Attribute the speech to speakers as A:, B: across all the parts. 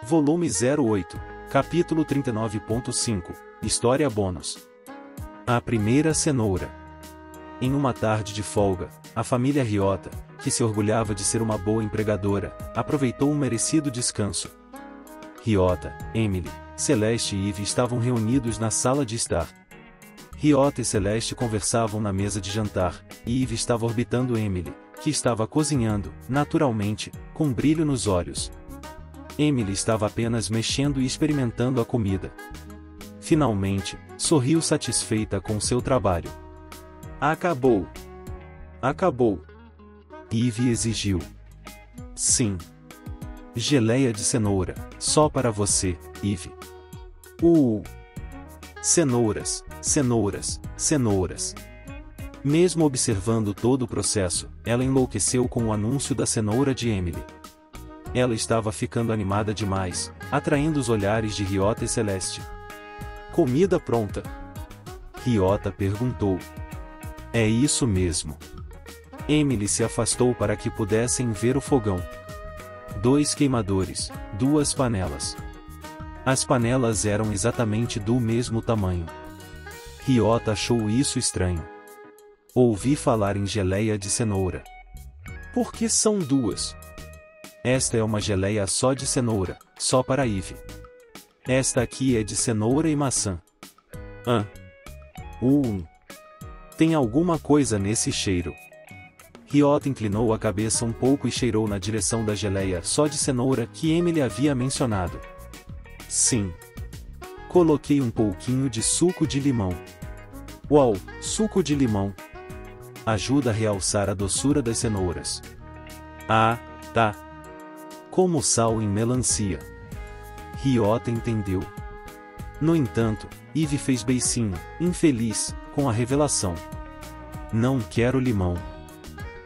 A: Volume 08, Capítulo 39.5, História Bônus. A primeira cenoura. Em uma tarde de folga, a família Ryota, que se orgulhava de ser uma boa empregadora, aproveitou um merecido descanso. Ryota, Emily, Celeste e Eve estavam reunidos na sala de estar. Ryota e Celeste conversavam na mesa de jantar, e Eve estava orbitando Emily, que estava cozinhando, naturalmente, com brilho nos olhos. Emily estava apenas mexendo e experimentando a comida. Finalmente, sorriu satisfeita com seu trabalho. Acabou! Acabou! Eve exigiu. Sim. Geleia de cenoura, só para você, Eve. Cenouras, cenouras, cenouras. Mesmo observando todo o processo, ela enlouqueceu com o anúncio da cenoura de Emily. Ela estava ficando animada demais, atraindo os olhares de Ryota e Celeste. Comida pronta? Ryota perguntou. É isso mesmo. Emily se afastou para que pudessem ver o fogão. 2 queimadores, 2 panelas. As panelas eram exatamente do mesmo tamanho. Ryota achou isso estranho. Ouvi falar em geleia de cenoura. Por que são 2? Esta é uma geleia só de cenoura, só para Eve. Esta aqui é de cenoura e maçã. Tem alguma coisa nesse cheiro. Ryota inclinou a cabeça um pouco e cheirou na direção da geleia só de cenoura que Emily havia mencionado. Sim. Coloquei um pouquinho de suco de limão. Uau, suco de limão. Ajuda a realçar a doçura das cenouras. Ah, tá. Como sal em melancia. Ryota entendeu. No entanto, Eve fez beicinho, infeliz, com a revelação. Não quero limão.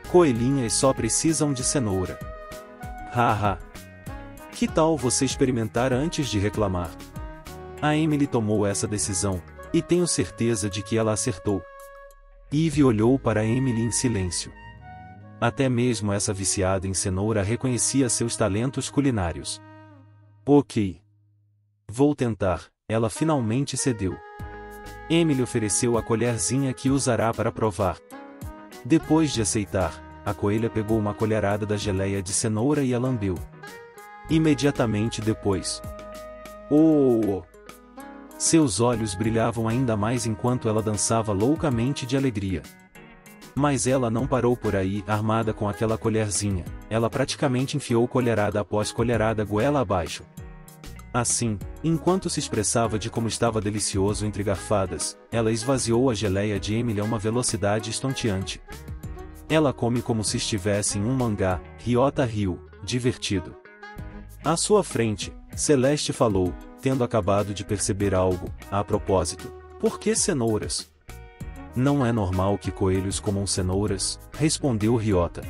A: Coelhinhas só precisam de cenoura. Haha. Que tal você experimentar antes de reclamar? A Emily tomou essa decisão, e tenho certeza de que ela acertou. Eve olhou para Emily em silêncio. Até mesmo essa viciada em cenoura reconhecia seus talentos culinários. Ok. Vou tentar, ela finalmente cedeu. Emily ofereceu a colherzinha que usará para provar. Depois de aceitar, a coelha pegou uma colherada da geleia de cenoura e a lambeu. Imediatamente depois. Seus olhos brilhavam ainda mais enquanto ela dançava loucamente de alegria. Mas ela não parou por aí, armada com aquela colherzinha. Ela praticamente enfiou colherada após colherada goela abaixo. Assim, enquanto se expressava de como estava delicioso entre garfadas, ela esvaziou a geleia de Emily a uma velocidade estonteante. Ela come como se estivesse em um mangá, Ryota riu, divertido. À sua frente, Celeste falou, tendo acabado de perceber algo, a propósito. Por que cenouras? Não é normal que coelhos comam cenouras, respondeu Ryota.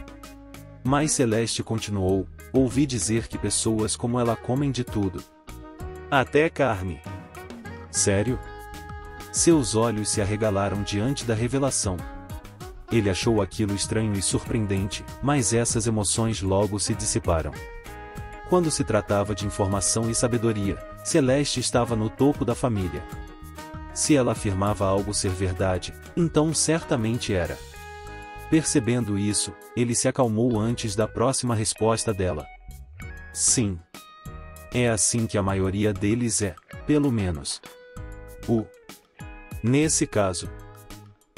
A: Mas Celeste continuou, ouvi dizer que pessoas como ela comem de tudo. Até carne. Sério? Seus olhos se arregalaram diante da revelação. Ele achou aquilo estranho e surpreendente, mas essas emoções logo se dissiparam. Quando se tratava de informação e sabedoria, Celeste estava no topo da família. Se ela afirmava algo ser verdade, então certamente era. Percebendo isso, ele se acalmou antes da próxima resposta dela. Sim. É assim que a maioria deles é, pelo menos. Nesse caso.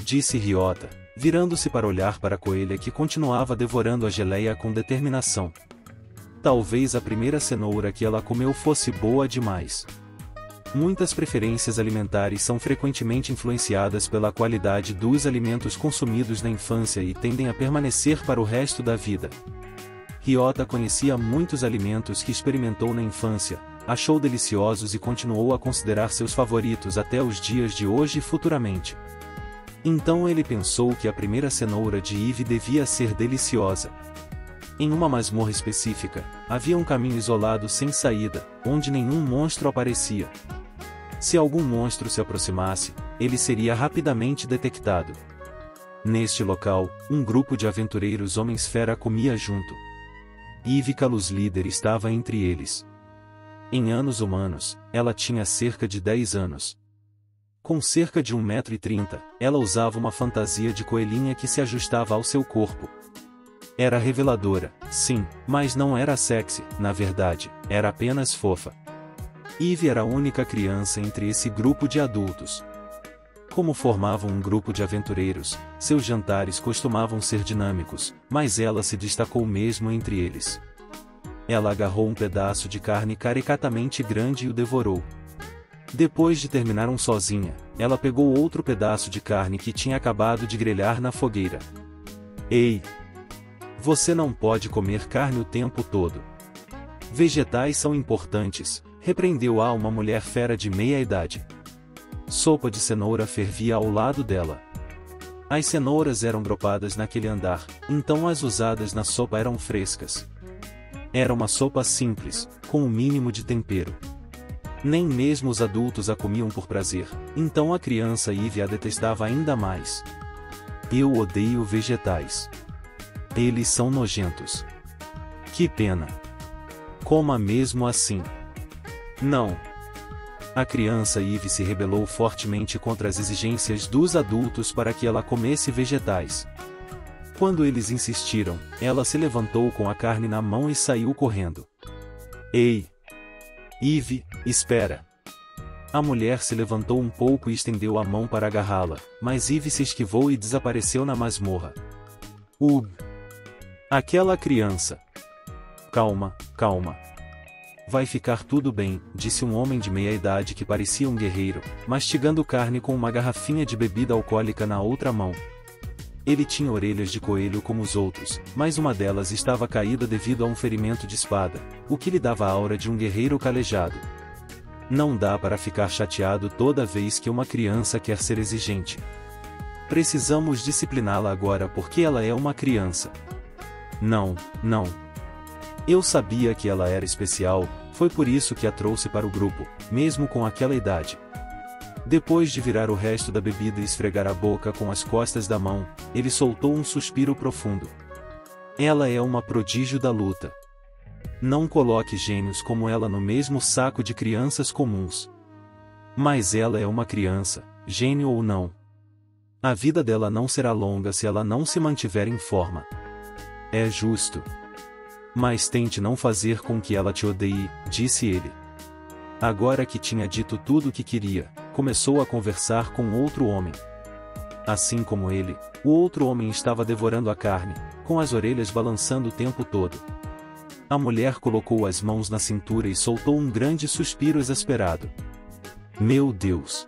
A: Disse Ryota, virando-se para olhar para a coelha que continuava devorando a geleia com determinação. Talvez a primeira cenoura que ela comeu fosse boa demais. Muitas preferências alimentares são frequentemente influenciadas pela qualidade dos alimentos consumidos na infância e tendem a permanecer para o resto da vida. Ryota conhecia muitos alimentos que experimentou na infância, achou deliciosos e continuou a considerar seus favoritos até os dias de hoje e futuramente. Então ele pensou que a primeira cenoura de Eve devia ser deliciosa. Em uma masmorra específica, havia um caminho isolado sem saída, onde nenhum monstro aparecia. Se algum monstro se aproximasse, ele seria rapidamente detectado. Neste local, um grupo de aventureiros homens-fera comia junto. Eve Kalus líder estava entre eles. Em anos humanos, ela tinha cerca de 10 anos. Com cerca de 1,30 m, ela usava uma fantasia de coelhinha que se ajustava ao seu corpo. Era reveladora, sim, mas não era sexy, na verdade, era apenas fofa. Ivy era a única criança entre esse grupo de adultos. Como formavam um grupo de aventureiros, seus jantares costumavam ser dinâmicos, mas ela se destacou mesmo entre eles. Ela agarrou um pedaço de carne caricatamente grande e o devorou. Depois de terminar um sozinha, ela pegou outro pedaço de carne que tinha acabado de grelhar na fogueira. Ei! Você não pode comer carne o tempo todo. Vegetais são importantes, repreendeu-a uma mulher fera de meia-idade. Sopa de cenoura fervia ao lado dela. As cenouras eram dropadas naquele andar, então as usadas na sopa eram frescas. Era uma sopa simples, com o mínimo de tempero. Nem mesmo os adultos a comiam por prazer, então a criança Ivy a detestava ainda mais. Eu odeio vegetais. Eles são nojentos. Que pena. Coma mesmo assim. Não. A criança Ivy se rebelou fortemente contra as exigências dos adultos para que ela comesse vegetais. Quando eles insistiram, ela se levantou com a carne na mão e saiu correndo. Ei! Ivy, espera! A mulher se levantou um pouco e estendeu a mão para agarrá-la, mas Ivy se esquivou e desapareceu na masmorra. Aquela criança! Calma, calma. Vai ficar tudo bem, disse um homem de meia-idade que parecia um guerreiro, mastigando carne com uma garrafinha de bebida alcoólica na outra mão. Ele tinha orelhas de coelho como os outros, mas uma delas estava caída devido a um ferimento de espada, o que lhe dava a aura de um guerreiro calejado. Não dá para ficar chateado toda vez que uma criança quer ser exigente. Precisamos discipliná-la agora porque ela é uma criança. Não, não. Eu sabia que ela era especial, foi por isso que a trouxe para o grupo, mesmo com aquela idade. Depois de virar o resto da bebida e esfregar a boca com as costas da mão, ele soltou um suspiro profundo. Ela é uma prodígio da luta. Não coloque gênios como ela no mesmo saco de crianças comuns. Mas ela é uma criança, gênio ou não. A vida dela não será longa se ela não se mantiver em forma. É justo. Mas tente não fazer com que ela te odeie, disse ele. Agora que tinha dito tudo o que queria, começou a conversar com outro homem. Assim como ele, o outro homem estava devorando a carne, com as orelhas balançando o tempo todo. A mulher colocou as mãos na cintura e soltou um grande suspiro exasperado. Meu Deus!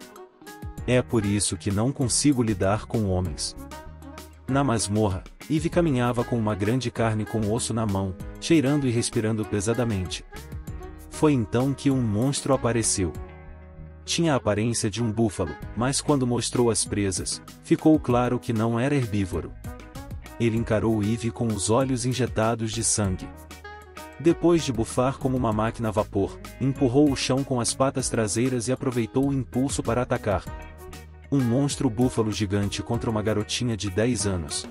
A: É por isso que não consigo lidar com homens. Na masmorra, Ivy caminhava com uma grande carne com osso na mão, cheirando e respirando pesadamente. Foi então que um monstro apareceu. Tinha a aparência de um búfalo, mas quando mostrou as presas, ficou claro que não era herbívoro. Ele encarou Ivy com os olhos injetados de sangue. Depois de bufar como uma máquina a vapor, empurrou o chão com as patas traseiras e aproveitou o impulso para atacar. Um monstro búfalo gigante contra uma garotinha de 10 anos.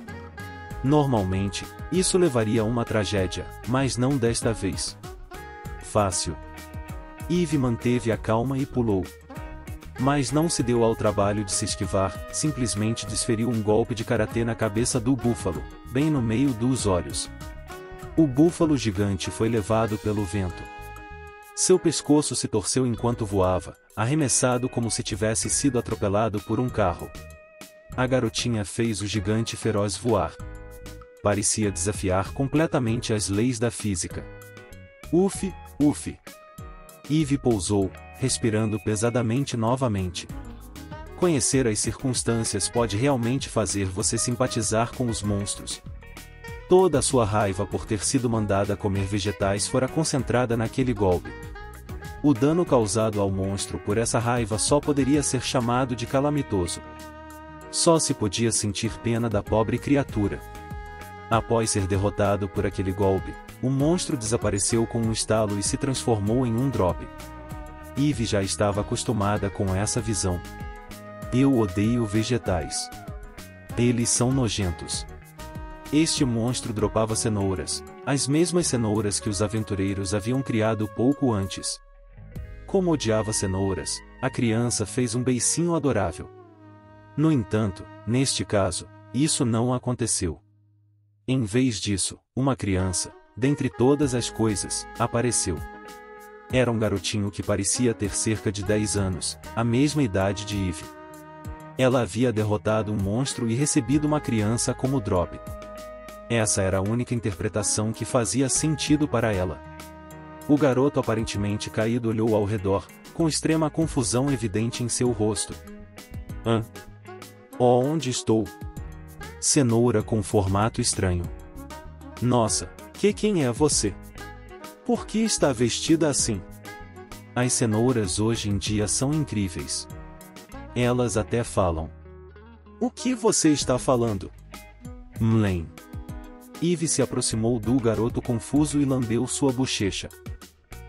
A: Normalmente, isso levaria a uma tragédia, mas não desta vez. Fácil. Ivy manteve a calma e pulou. Mas não se deu ao trabalho de se esquivar, simplesmente desferiu um golpe de karatê na cabeça do búfalo, bem no meio dos olhos. O búfalo gigante foi levado pelo vento. Seu pescoço se torceu enquanto voava, arremessado como se tivesse sido atropelado por um carro. A garotinha fez o gigante feroz voar. Parecia desafiar completamente as leis da física. Uf, uf. Ivy pousou, respirando pesadamente novamente. Conhecer as circunstâncias pode realmente fazer você simpatizar com os monstros. Toda a sua raiva por ter sido mandada comer vegetais fora concentrada naquele golpe. O dano causado ao monstro por essa raiva só poderia ser chamado de calamitoso. Só se podia sentir pena da pobre criatura. Após ser derrotado por aquele golpe, o monstro desapareceu com um estalo e se transformou em um drop. Ivy já estava acostumada com essa visão. Eu odeio vegetais. Eles são nojentos. Este monstro dropava cenouras, as mesmas cenouras que os aventureiros haviam criado pouco antes. Como odiava cenouras, a criança fez um beicinho adorável. No entanto, neste caso, isso não aconteceu. Em vez disso, uma criança, dentre todas as coisas, apareceu. Era um garotinho que parecia ter cerca de 10 anos, a mesma idade de Eve. Ela havia derrotado um monstro e recebido uma criança como drop. Essa era a única interpretação que fazia sentido para ela. O garoto aparentemente caído olhou ao redor, com extrema confusão evidente em seu rosto. Oh, onde estou? Cenoura com formato estranho. Nossa, quem é você? Por que está vestida assim? As cenouras hoje em dia são incríveis. Elas até falam. O que você está falando? Mlem. Eve se aproximou do garoto confuso e lambeu sua bochecha.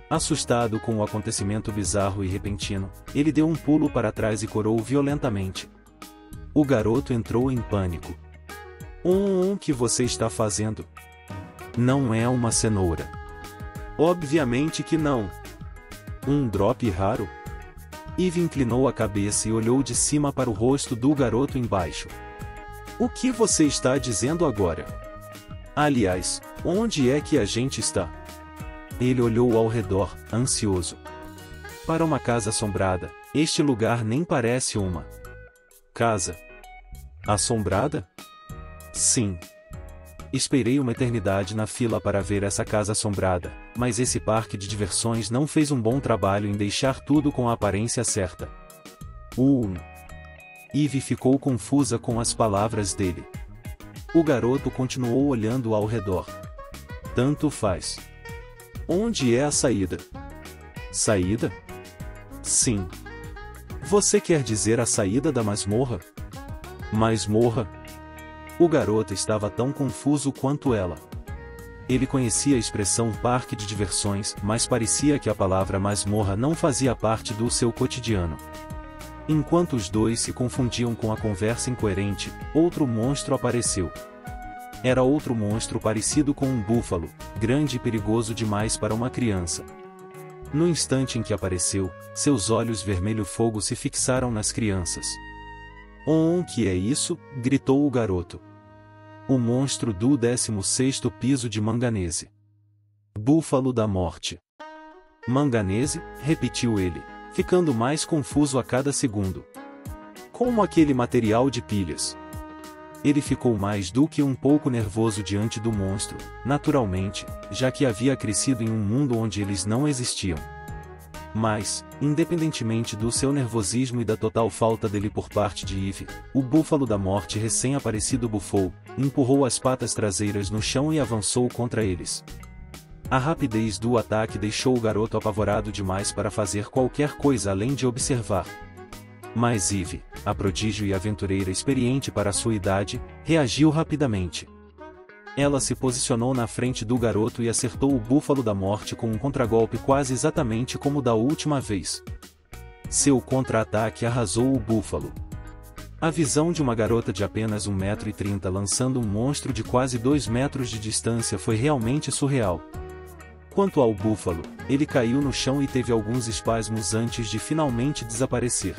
A: Assustado com o acontecimento bizarro e repentino, ele deu um pulo para trás e corou violentamente. O garoto entrou em pânico. O que você está fazendo? Não é uma cenoura. Obviamente que não. Um drop raro? Eve inclinou a cabeça e olhou de cima para o rosto do garoto embaixo. O que você está dizendo agora? Aliás, onde é que a gente está? Ele olhou ao redor, ansioso. Para uma casa assombrada, este lugar nem parece uma casa assombrada? Sim. Esperei uma eternidade na fila para ver essa casa assombrada, mas esse parque de diversões não fez um bom trabalho em deixar tudo com a aparência certa. Eve ficou confusa com as palavras dele. O garoto continuou olhando ao redor. Tanto faz. Onde é a saída? Saída? Sim. Você quer dizer a saída da masmorra? Masmorra? O garoto estava tão confuso quanto ela. Ele conhecia a expressão parque de diversões, mas parecia que a palavra masmorra não fazia parte do seu cotidiano. Enquanto os dois se confundiam com a conversa incoerente, outro monstro apareceu. Era outro monstro parecido com um búfalo, grande e perigoso demais para uma criança. No instante em que apareceu, seus olhos vermelho-fogo se fixaram nas crianças. Que é isso? Gritou o garoto. O monstro do 16º piso de Manganese. Búfalo da morte. Manganese? Repetiu ele, ficando mais confuso a cada segundo. Como aquele material de pilhas. Ele ficou mais do que um pouco nervoso diante do monstro, naturalmente, já que havia crescido em um mundo onde eles não existiam. Mas, independentemente do seu nervosismo e da total falta dele por parte de Eve, o búfalo da morte recém-aparecido bufou, empurrou as patas traseiras no chão e avançou contra eles. A rapidez do ataque deixou o garoto apavorado demais para fazer qualquer coisa além de observar. Mas Eve, a prodígio e aventureira experiente para sua idade, reagiu rapidamente. Ela se posicionou na frente do garoto e acertou o búfalo da morte com um contragolpe quase exatamente como da última vez. Seu contra-ataque arrasou o búfalo. A visão de uma garota de apenas 1,30 m lançando um monstro de quase 2 metros de distância foi realmente surreal. Quanto ao búfalo, ele caiu no chão e teve alguns espasmos antes de finalmente desaparecer.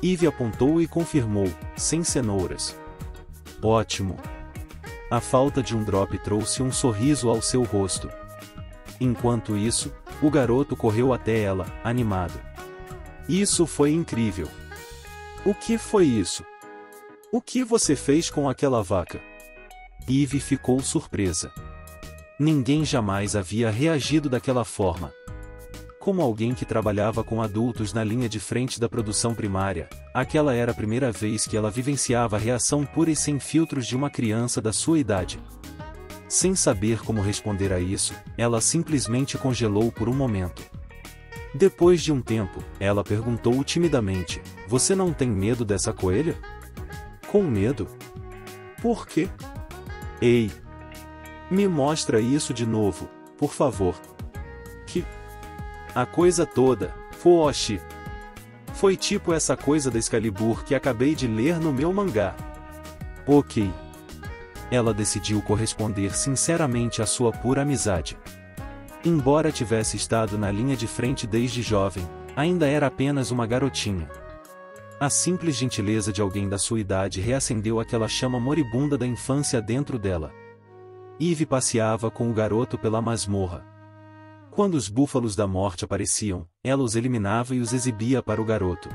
A: Eve apontou e confirmou, sem cenouras. Ótimo! A falta de um drop trouxe um sorriso ao seu rosto. Enquanto isso, o garoto correu até ela, animado. Isso foi incrível! O que foi isso? O que você fez com aquela vaca? Eve ficou surpresa. Ninguém jamais havia reagido daquela forma. Como alguém que trabalhava com adultos na linha de frente da produção primária, aquela era a primeira vez que ela vivenciava a reação pura e sem filtros de uma criança da sua idade. Sem saber como responder a isso, ela simplesmente congelou por um momento. Depois de um tempo, ela perguntou timidamente: Você não tem medo dessa coelha? Com medo? Por quê? Ei! Me mostra isso de novo, por favor. Que? A coisa toda, Fuoshi. Foi tipo essa coisa da Excalibur que acabei de ler no meu mangá. Ok. Ela decidiu corresponder sinceramente à sua pura amizade. Embora tivesse estado na linha de frente desde jovem, ainda era apenas uma garotinha. A simples gentileza de alguém da sua idade reacendeu aquela chama moribunda da infância dentro dela. Eve passeava com o garoto pela masmorra. Quando os búfalos da morte apareciam, ela os eliminava e os exibia para o garoto.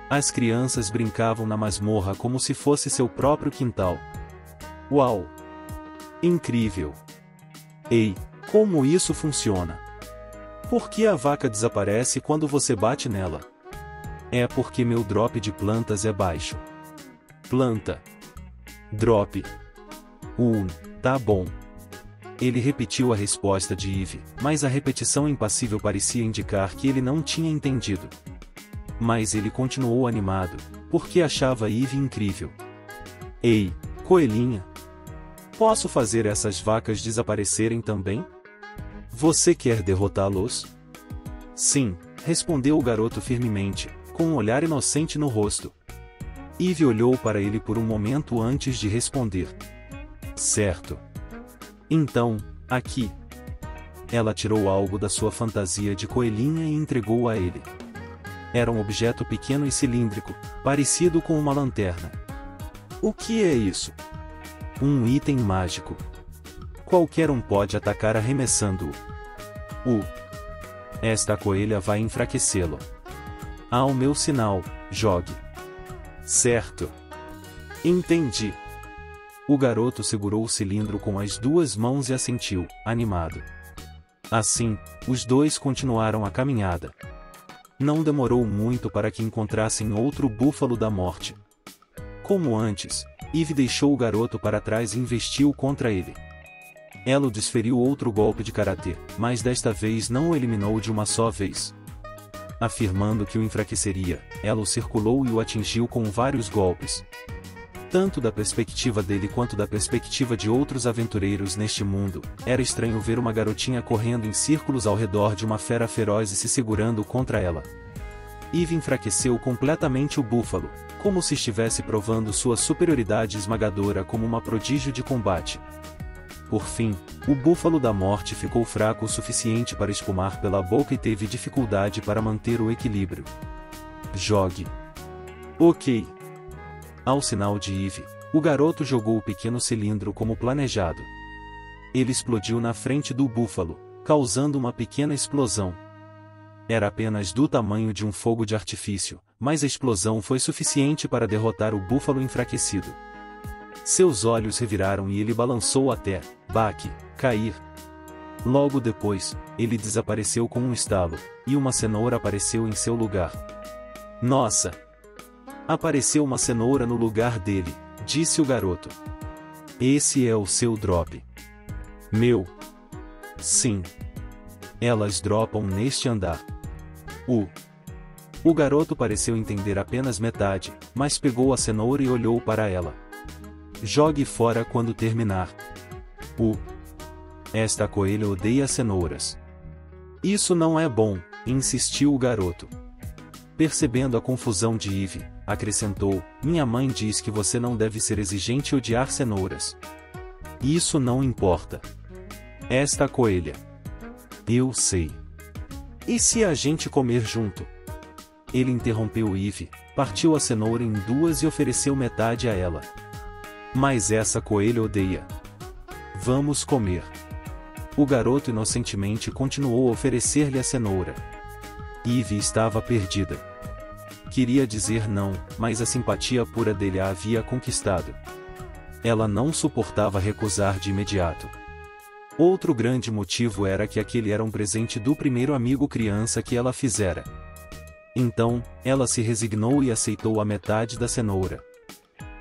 A: As crianças brincavam na masmorra como se fosse seu próprio quintal. Uau! Incrível! Ei, como isso funciona? Por que a vaca desaparece quando você bate nela? É porque meu drop de plantas é baixo. Planta. Drop. Tá bom. Ele repetiu a resposta de Eve, mas a repetição impassível parecia indicar que ele não tinha entendido. Mas ele continuou animado, porque achava Eve incrível. Ei, coelhinha! Posso fazer essas vacas desaparecerem também? Você quer derrotá-los? Sim, respondeu o garoto firmemente, com um olhar inocente no rosto. Eve olhou para ele por um momento antes de responder. Certo. Então, aqui. Ela tirou algo da sua fantasia de coelhinha e entregou a ele. Era um objeto pequeno e cilíndrico, parecido com uma lanterna. O que é isso? Um item mágico. Qualquer um pode atacar arremessando-o. Esta coelha vai enfraquecê-lo. Ao meu sinal, jogue. Certo. Entendi. O garoto segurou o cilindro com as duas mãos e assentiu, animado. Assim, os dois continuaram a caminhada. Não demorou muito para que encontrassem outro búfalo da morte. Como antes, Eve deixou o garoto para trás e investiu contra ele. Ela desferiu outro golpe de karatê, mas desta vez não o eliminou de uma só vez. Afirmando que o enfraqueceria, ela o circulou e o atingiu com vários golpes. Tanto da perspectiva dele quanto da perspectiva de outros aventureiros neste mundo, era estranho ver uma garotinha correndo em círculos ao redor de uma fera feroz e se segurando contra ela. Eve enfraqueceu completamente o búfalo, como se estivesse provando sua superioridade esmagadora como uma prodígio de combate. Por fim, o búfalo da morte ficou fraco o suficiente para espumar pela boca e teve dificuldade para manter o equilíbrio. Jogue. Ok. Ao sinal de Eve, o garoto jogou o pequeno cilindro como planejado. Ele explodiu na frente do búfalo, causando uma pequena explosão. Era apenas do tamanho de um fogo de artifício, mas a explosão foi suficiente para derrotar o búfalo enfraquecido. Seus olhos reviraram e ele balançou até cair. Logo depois, ele desapareceu com um estalo, e uma cenoura apareceu em seu lugar. Nossa! Apareceu uma cenoura no lugar dele, disse o garoto. Esse é o seu drop. Meu. Sim. Elas dropam neste andar. O garoto pareceu entender apenas metade, mas pegou a cenoura e olhou para ela. Jogue fora quando terminar. Esta coelha odeia cenouras. Isso não é bom, insistiu o garoto. Percebendo a confusão de Eve, acrescentou, minha mãe diz que você não deve ser exigente e odiar cenouras. Isso não importa. Esta coelha. Eu sei. E se a gente comer junto? Ele interrompeu Eve, partiu a cenoura em duas e ofereceu metade a ela. Mas essa coelha odeia. Vamos comer. O garoto inocentemente continuou a oferecer-lhe a cenoura. Eve estava perdida. Queria dizer não, mas a simpatia pura dele a havia conquistado. Ela não suportava recusar de imediato. Outro grande motivo era que aquele era um presente do primeiro amigo criança que ela fizera. Então, ela se resignou e aceitou a metade da cenoura.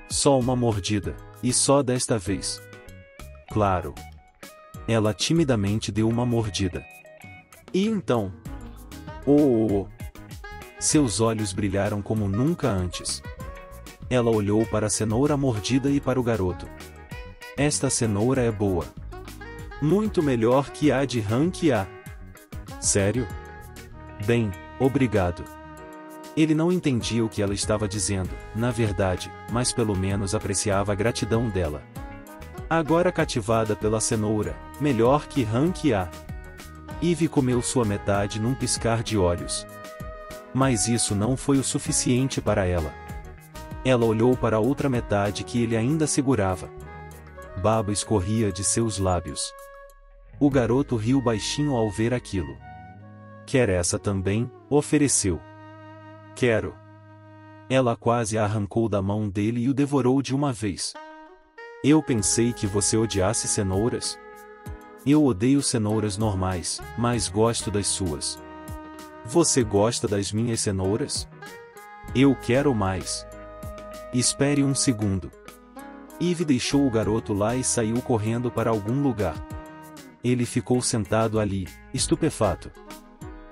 A: Só uma mordida, e só desta vez. Claro. Ela timidamente deu uma mordida. E então? Seus olhos brilharam como nunca antes. Ela olhou para a cenoura mordida e para o garoto. Esta cenoura é boa. Muito melhor que a de Hank A. Sério? Bem, obrigado. Ele não entendia o que ela estava dizendo, na verdade, mas pelo menos apreciava a gratidão dela. Agora cativada pela cenoura, melhor que Hank A. Eve comeu sua metade num piscar de olhos. Mas isso não foi o suficiente para ela. Ela olhou para a outra metade que ele ainda segurava. Baba escorria de seus lábios. O garoto riu baixinho ao ver aquilo. Quer essa também? Ofereceu. Quero. Ela quase a arrancou da mão dele e o devorou de uma vez. Eu pensei que você odiasse cenouras. Eu odeio cenouras normais, mas gosto das suas. Você gosta das minhas cenouras? Eu quero mais. Espere um segundo. Eve deixou o garoto lá e saiu correndo para algum lugar. Ele ficou sentado ali, estupefato.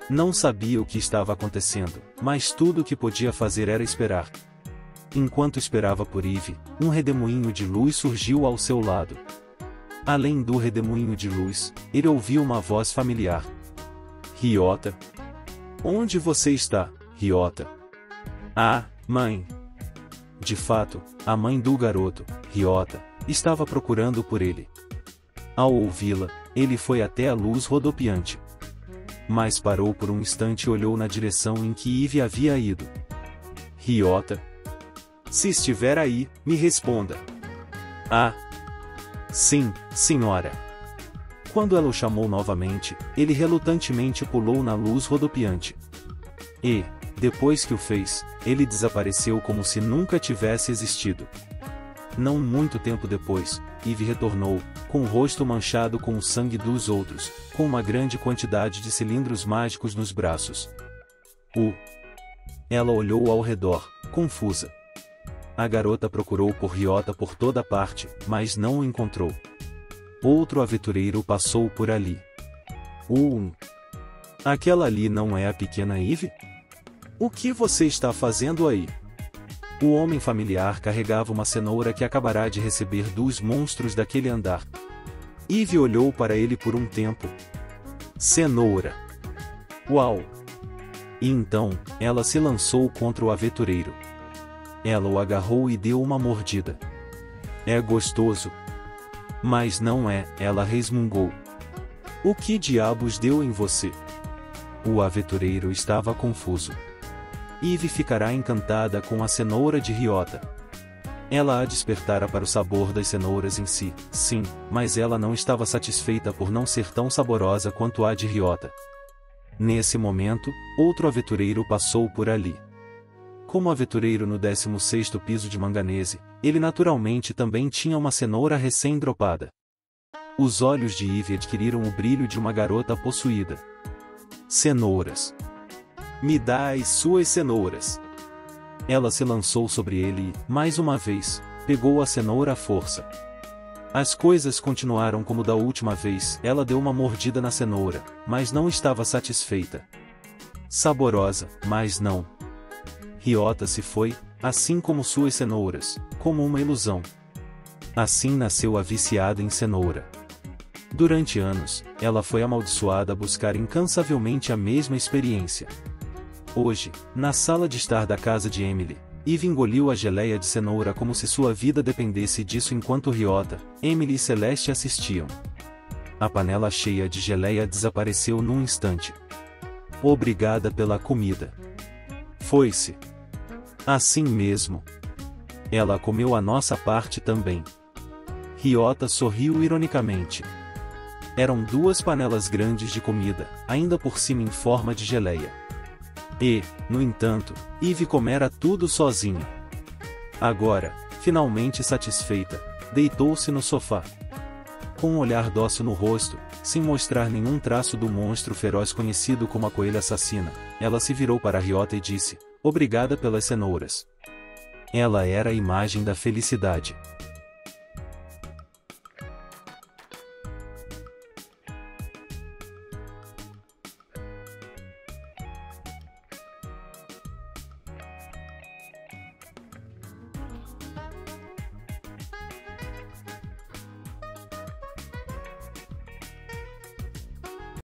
A: Não sabia o que estava acontecendo, mas tudo o que podia fazer era esperar. Enquanto esperava por Eve, um redemoinho de luz surgiu ao seu lado. Além do redemoinho de luz, ele ouviu uma voz familiar. Ryota? Onde você está, Ryota? Ah, mãe! De fato, a mãe do garoto, Ryota, estava procurando por ele. Ao ouvi-la, ele foi até a luz rodopiante. Mas parou por um instante e olhou na direção em que Eve havia ido. Ryota? Se estiver aí, me responda. Ah! Sim, senhora. Quando ela o chamou novamente, ele relutantemente pulou na luz rodopiante. E, depois que o fez, ele desapareceu como se nunca tivesse existido. Não muito tempo depois, Eve retornou, com o rosto manchado com o sangue dos outros, com uma grande quantidade de cilindros mágicos nos braços. Ela olhou ao redor, confusa. A garota procurou por Ryota por toda parte, mas não o encontrou. Outro aventureiro passou por ali. Aquela ali não é a pequena Eve? O que você está fazendo aí? O homem familiar carregava uma cenoura que acabará de receber dos monstros daquele andar. Eve olhou para ele por um tempo. Cenoura! Uau! E então, ela se lançou contra o aventureiro. Ela o agarrou e deu uma mordida. É gostoso. Mas não é, ela resmungou. O que diabos deu em você? O aventureiro estava confuso. Eve ficará encantada com a cenoura de Ryota. Ela a despertara para o sabor das cenouras em si, sim, mas ela não estava satisfeita por não ser tão saborosa quanto a de Ryota. Nesse momento, outro aventureiro passou por ali. Como aventureiro no 16º piso de Manganese, ele naturalmente também tinha uma cenoura recém-dropada. Os olhos de Eve adquiriram o brilho de uma garota possuída. Cenouras. Me dá as suas cenouras. Ela se lançou sobre ele e, mais uma vez, pegou a cenoura à força. As coisas continuaram como da última vez. Ela deu uma mordida na cenoura, mas não estava satisfeita. Saborosa, mas não. Ryota se foi, assim como suas cenouras, como uma ilusão. Assim nasceu a viciada em cenoura. Durante anos, ela foi amaldiçoada a buscar incansavelmente a mesma experiência. Hoje, na sala de estar da casa de Emily, Eve engoliu a geleia de cenoura como se sua vida dependesse disso enquanto Ryota, Emily e Celeste assistiam. A panela cheia de geleia desapareceu num instante. Obrigada pela comida. Foi-se. Assim mesmo. Ela comeu a nossa parte também. Ryota sorriu ironicamente. Eram 2 panelas grandes de comida, ainda por cima em forma de geleia. E, no entanto, Eve comera tudo sozinha. Agora, finalmente satisfeita, deitou-se no sofá. Com um olhar dócil no rosto, sem mostrar nenhum traço do monstro feroz conhecido como a coelha assassina, ela se virou para Ryota e disse: Obrigada pelas cenouras. Ela era a imagem da felicidade.